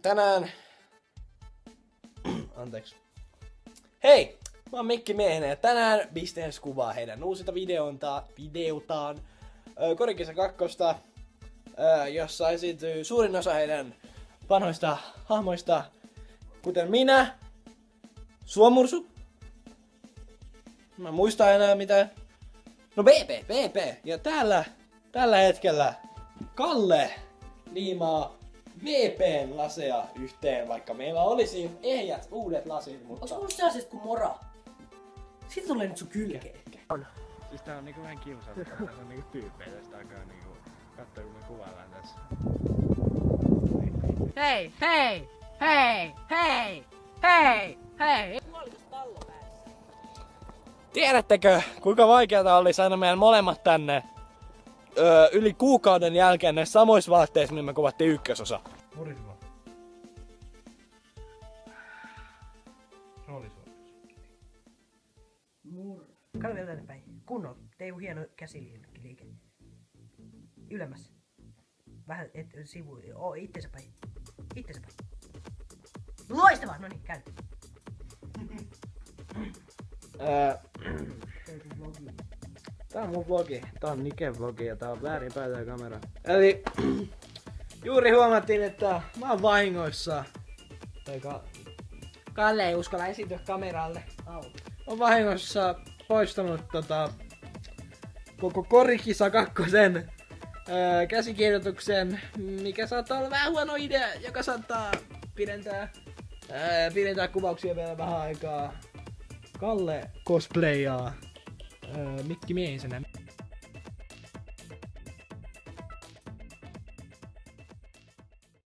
Tänään... Anteeksi. Hei! Mä oon Mikki Miehinen ja tänään Business kuvaa heidän uusinta videotaan Korikisa 2, jossa esiintyy suurin osa heidän vanhoista hahmoista, kuten minä, Suomursu. Mä en muista enää mitään. No BP. Ja tällä hetkellä Kalle liimaa VPn laseja yhteen, vaikka meillä olisi ehjät uudet lasit, mutta... Onks musta sellaisesta kuin mora? Siitä tulee nyt sun kylkeen. On. Siis tää on niinku vähän kiusallista, tässä on niinku tyyppejä, sitä alkaa niinku katsoa kun me kuvaillaan tässä. Hei! Hei! Hei! Hei! Hei! Hei! Tiedättekö, kuinka vaikeata oli saada meidän molemmat tänne yli kuukauden jälkeen näissä samoissa vaatteissa, mihin me kuvattiin ykkösosa? Murisva. Kato vielä tänne päin. Kunnon. Tee hieno käsiliike. Ylemmäs. Vähän sivu. Itsensä päin. Loistavaa! No niin, käy. Tää on mun vlogi. Tää on Niken vlogi ja tää on väärinpäin tää kamera. Eli juuri huomattiin, että mä oon vahingoissa. Kalle ei uskalla esiintyä kameralle. Oon vahingossa poistanut koko Korikisa 2 käsikirjoituksen, mikä saattaa olla vähän huono idea, joka saattaa pidentää kuvauksia vielä vähän aikaa. Kalle cosplayaa Mikki Miehisenä.